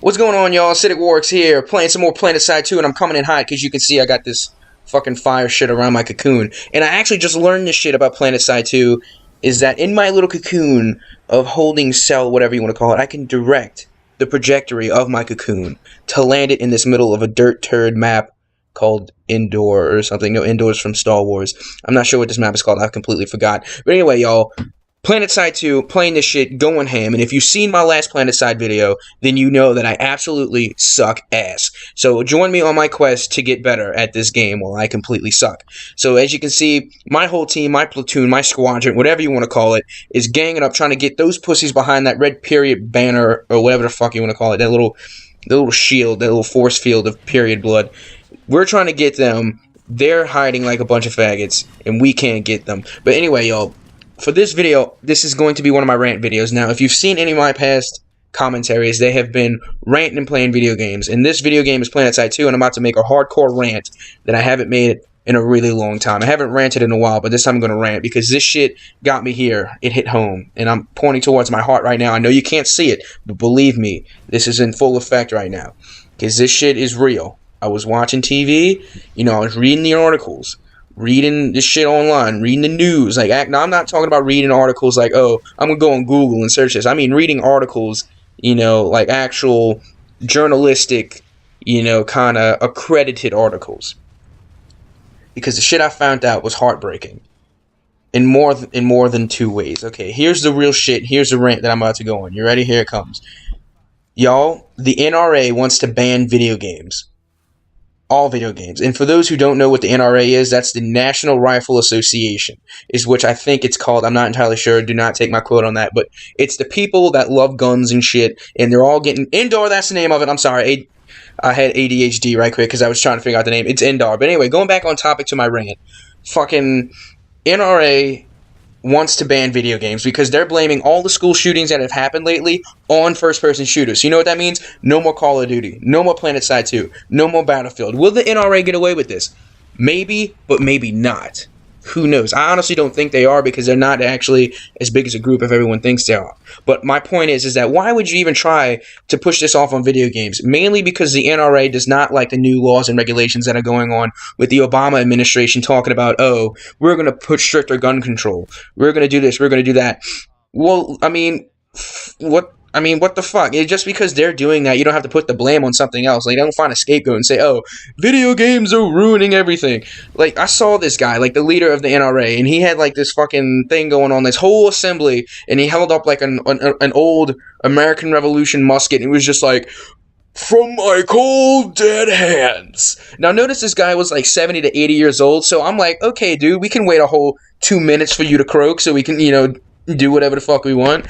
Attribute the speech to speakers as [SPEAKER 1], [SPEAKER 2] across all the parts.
[SPEAKER 1] What's going on, y'all? AciDiC WaRRiX here, playing some more Planetside 2, and I'm coming in hot because you can see I got this fucking fire shit around my cocoon. And I actually just learned this shit about Planetside 2, is that in my little cocoon of holding cell, whatever you want to call it, I can direct the trajectory of my cocoon to land it in this middle of a dirt turd map called Indoor or something. No, Indoor's from Star Wars. I'm not sure what this map is called. I completely forgot. But anyway, y'all, Planetside 2, playing this shit, going ham, and if you've seen my last Planetside video, then you know that I absolutely suck ass. So join me on my quest to get better at this game while I completely suck. So as you can see, my whole team, my platoon, my squadron, whatever you want to call it, is ganging up trying to get those pussies behind that red period banner, or whatever the fuck you want to call it, that little shield, that little force field of period blood. We're trying to get them. They're hiding like a bunch of faggots, and we can't get them. But anyway, y'all, for this video, this is going to be one of my rant videos. Now, if you've seen any of my past commentaries, they have been ranting and playing video games. And this video game is Planetside 2, and I'm about to make a hardcore rant that I haven't made in a really long time. I haven't ranted in a while, but this time I'm going to rant because this shit got me here. It hit home, and I'm pointing towards my heart right now. I know you can't see it, but believe me, this is in full effect right now because this shit is real. I was watching TV, I was reading the articles, reading this shit online, reading the news. Now I'm not talking about reading articles like, oh, I'm going to go on Google and search this. I mean reading articles, like actual journalistic, kind of accredited articles. Because the shit I found out was heartbreaking. In more than two ways. Okay, here's the real shit. Here's the rant that I'm about to go on. You ready? Here it comes. Y'all, the NRA wants to ban video games. All video games. And for those who don't know what the NRA is, that's the National Rifle Association, is which I think it's called. I'm not entirely sure. Do not take my quote on that. But it's the people that love guns and shit, and they're all getting... Indoor, that's the name of it. I'm sorry. I had ADHD right quick because I was trying to figure out the name. It's Indoor. But anyway, going back on topic to my rant. Fucking NRA wants to ban video games because they're blaming all the school shootings that have happened lately on first-person shooters. You know what that means? No more Call of Duty. No more Planetside 2. No more Battlefield. Will the NRA get away with this? Maybe, but maybe not. Who knows? I honestly don't think they are because they're not actually as big as a group if everyone thinks they are. But my point is that why would you even try to push this off on video games? Mainly because the NRA does not like the new laws and regulations that are going on with the Obama administration talking about, oh, we're going to put stricter gun control. We're going to do this. We're going to do that. Well, what the fuck? Just because they're doing that, you don't have to put the blame on something else. Don't find a scapegoat and say, oh, video games are ruining everything. I saw this guy, the leader of the NRA, and he had, this fucking thing going on, this whole assembly, and he held up, an old American Revolution musket, and he was just like, from my cold, dead hands. Now, notice this guy was, 70 to 80 years old, so I'm like, okay, dude, we can wait a whole 2 minutes for you to croak so we can, do whatever the fuck we want.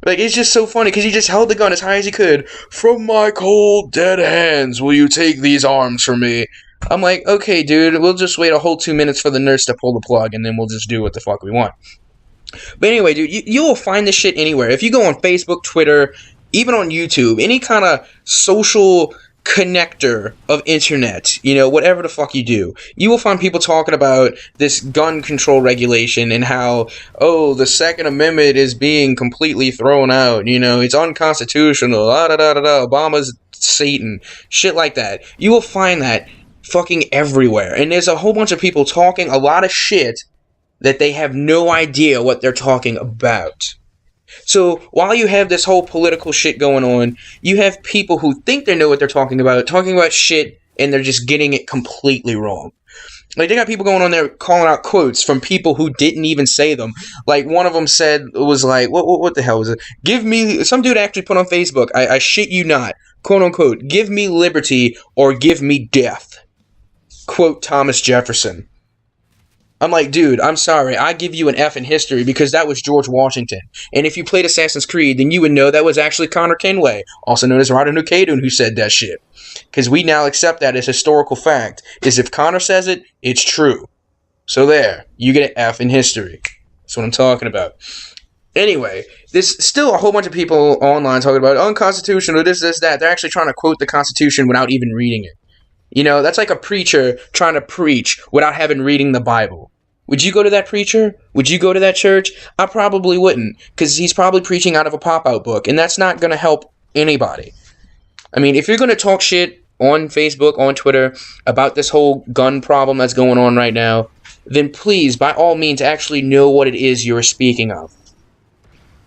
[SPEAKER 1] It's just so funny, because he just held the gun as high as he could. From my cold, dead hands, will you take these arms from me? I'm like, okay, dude, we'll just wait a whole 2 minutes for the nurse to pull the plug, and then we'll just do what the fuck we want. But anyway, dude, you will find this shit anywhere. If you go on Facebook, Twitter, even on YouTube, any kind of social connector of internet, whatever the fuck you do, you will find people talking about this gun control regulation and how, oh, the Second Amendment is being completely thrown out, it's unconstitutional, Obama's Satan, shit like that. You will find that fucking everywhere, and there's a whole bunch of people talking a lot of shit that they have no idea what they're talking about. So, while you have this whole political shit going on, you have people who think they know what they're talking about shit, and they're just getting it completely wrong. They got people going on there calling out quotes from people who didn't even say them. One of them said, was what the hell was it? Some dude actually put on Facebook, I shit you not, quote unquote, give me liberty or give me death. Quote Thomas Jefferson. I'm like, dude, I'm sorry, I give you an F in history because that was George Washington. And if you played Assassin's Creed, then you would know that was actually Connor Kenway, also known as Roderick Nukedun, who said that shit. Because we now accept that as historical fact, is if Connor says it, it's true. So there, you get an F in history. That's what I'm talking about. Anyway, there's still a whole bunch of people online talking about unconstitutional, this, that. They're actually trying to quote the Constitution without even reading it. That's like a preacher trying to preach without having reading the Bible. Would you go to that preacher? Would you go to that church? I probably wouldn't, because he's probably preaching out of a pop-out book, and that's not going to help anybody. I mean, if you're going to talk shit on Facebook, on Twitter, about this whole gun problem that's going on right now, then please, by all means, actually know what it is you're speaking of.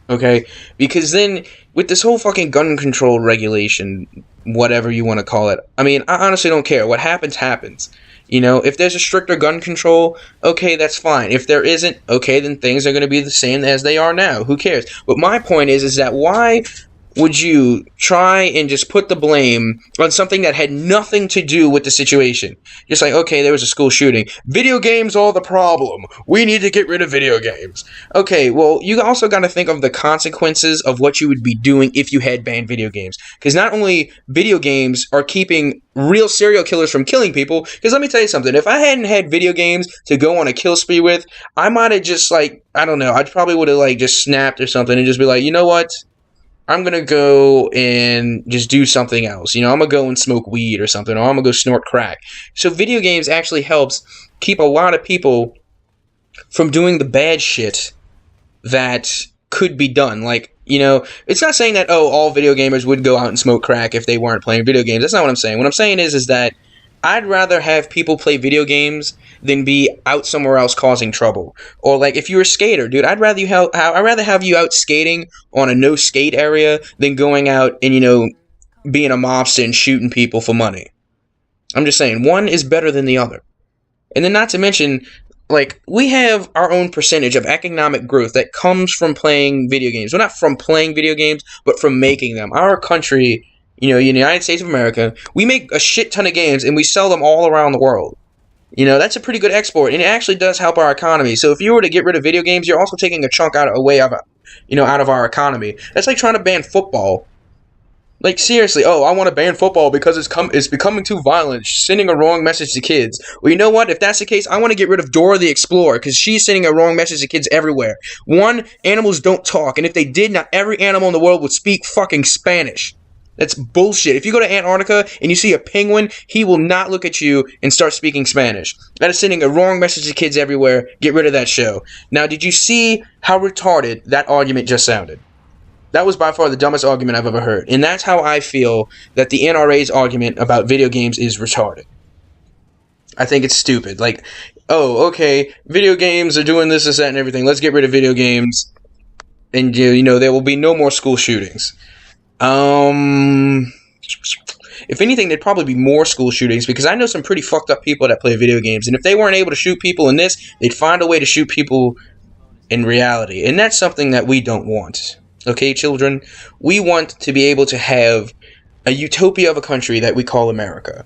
[SPEAKER 1] Okay? Because then, with this whole fucking gun control regulation, whatever you want to call it, I mean, I honestly don't care. What happens, happens. You know, if there's a stricter gun control, okay, that's fine. If there isn't, okay, then things are going to be the same as they are now. Who cares? But my point is that why would you try and just put the blame on something that had nothing to do with the situation? Just like, okay, there was a school shooting. Video games are the problem. We need to get rid of video games. Okay, well, you also got to think of the consequences of what you would be doing if you had banned video games. Because not only video games are keeping real serial killers from killing people, because let me tell you something, if I hadn't had video games to go on a kill spree with, I might have just, like, I don't know, I probably would have, like, just snapped or something and just be like, you know what? I'm going to go and just do something else. You know, I'm going to go and smoke weed or something, or I'm going to go snort crack. So video games actually helps keep a lot of people from doing the bad shit that could be done. Like, you know, it's not saying that, oh, all video gamers would go out and smoke crack if they weren't playing video games. That's not what I'm saying. What I'm saying is that I'd rather have people play video games than be out somewhere else causing trouble. Or like if you're a skater, dude, I'd rather have you out skating on a no skate area than going out and, you know, being a mobster and shooting people for money. I'm just saying, one is better than the other. And then not to mention, like, we have our own percentage of economic growth that comes from playing video games. Well, not from playing video games, but from making them. Our country, you know, in the United States of America, we make a shit ton of games and we sell them all around the world. You know, that's a pretty good export, and it actually does help our economy. So if you were to get rid of video games, you're also taking a chunk out of our economy. That's like trying to ban football. Like, seriously, oh, I want to ban football because it's becoming too violent, sending a wrong message to kids. Well, you know what? If that's the case, I want to get rid of Dora the Explorer because she's sending a wrong message to kids everywhere. One, animals don't talk, and if they did, not every animal in the world would speak fucking Spanish. That's bullshit. If you go to Antarctica and you see a penguin, he will not look at you and start speaking Spanish. That is sending a wrong message to kids everywhere. Get rid of that show. Now, did you see how retarded that argument just sounded? That was by far the dumbest argument I've ever heard. And that's how I feel that the NRA's argument about video games is retarded. I think it's stupid. Like, oh, okay, video games are doing this, that, and everything. Let's get rid of video games. And, you know, there will be no more school shootings. If anything, there'd probably be more school shootings because I know some pretty fucked up people that play video games. And if they weren't able to shoot people in this, they'd find a way to shoot people in reality. And that's something that we don't want. Okay, children? We want to be able to have a utopia of a country that we call America.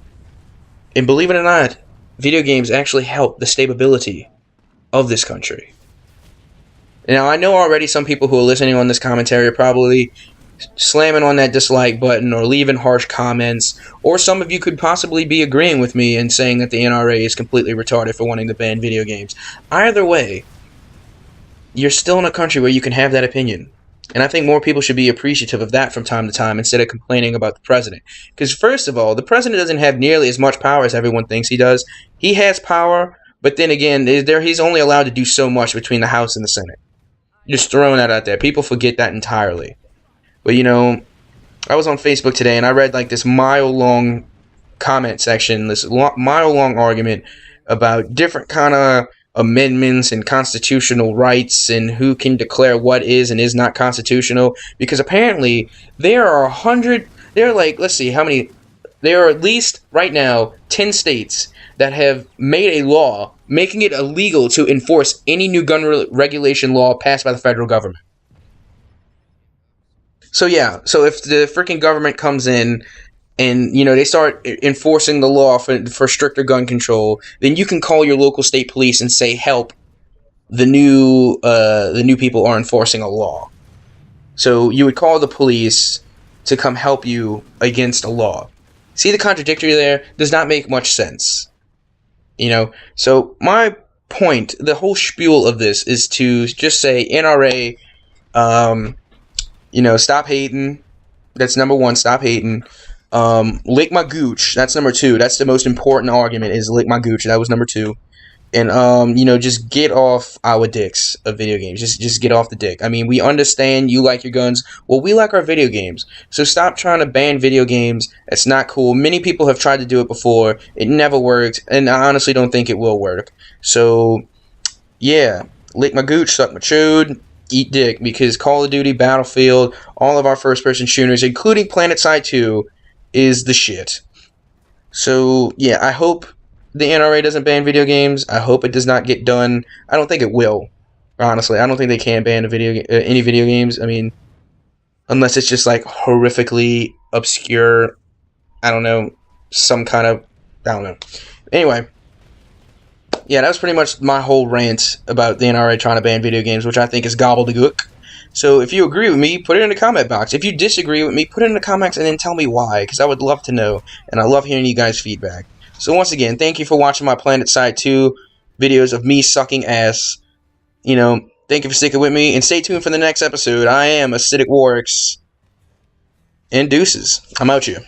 [SPEAKER 1] And believe it or not, video games actually help the stability of this country. Now, I know already some people who are listening on this commentary are probably slamming on that dislike button or leaving harsh comments, or some of you could possibly be agreeing with me and saying that the NRA is completely retarded for wanting to ban video games. Either way, you're still in a country where you can have that opinion. And I think more people should be appreciative of that from time to time instead of complaining about the president. Because first of all, the president doesn't have nearly as much power as everyone thinks he does. He has power, but then again, he's only allowed to do so much between the House and the Senate. Just throwing that out there. People forget that entirely. But, you know, I was on Facebook today and I read like this mile-long comment section, this mile-long argument about different kind of amendments and constitutional rights and who can declare what is and is not constitutional. Because apparently there are let's see how many, there are at least right now 10 states that have made a law making it illegal to enforce any new gun regulation law passed by the federal government. So yeah, so if the freaking government comes in and, you know, they start enforcing the law for stricter gun control, then you can call your local state police and say, help, the new people are enforcing a law. So you would call the police to come help you against a law. See the contradictory there? Does not make much sense. You know, so my point, the whole spiel of this is to just say, NRA, you know, stop hating. That's number one, stop hating. Lick my gooch. That's number two. That's the most important argument, is lick my gooch. That was number two. And just get off our dicks of video games. Just get off the dick. I mean, we understand you like your guns. Well, we like our video games. So stop trying to ban video games. It's not cool. Many people have tried to do it before. It never worked, and I honestly don't think it will work. So yeah, lick my gooch, suck my chode, eat dick, because Call of Duty, Battlefield, all of our first-person shooters, including Planetside 2, is the shit. So yeah, I hope the NRA doesn't ban video games. I hope it does not get done. I don't think it will. Honestly, I don't think they can ban any video games. I mean, unless it's just like horrifically obscure. I don't know, some kind of, I don't know. Anyway, yeah, that was pretty much my whole rant about the NRA trying to ban video games, which I think is gobbledygook. So if you agree with me, put it in the comment box. If you disagree with me, put it in the comments and then tell me why, because I would love to know, and I love hearing you guys' feedback. So once again, thank you for watching my Planetside 2 videos of me sucking ass. Thank you for sticking with me, and stay tuned for the next episode. I am AciDiC WaRRiX, and deuces. I'm out here.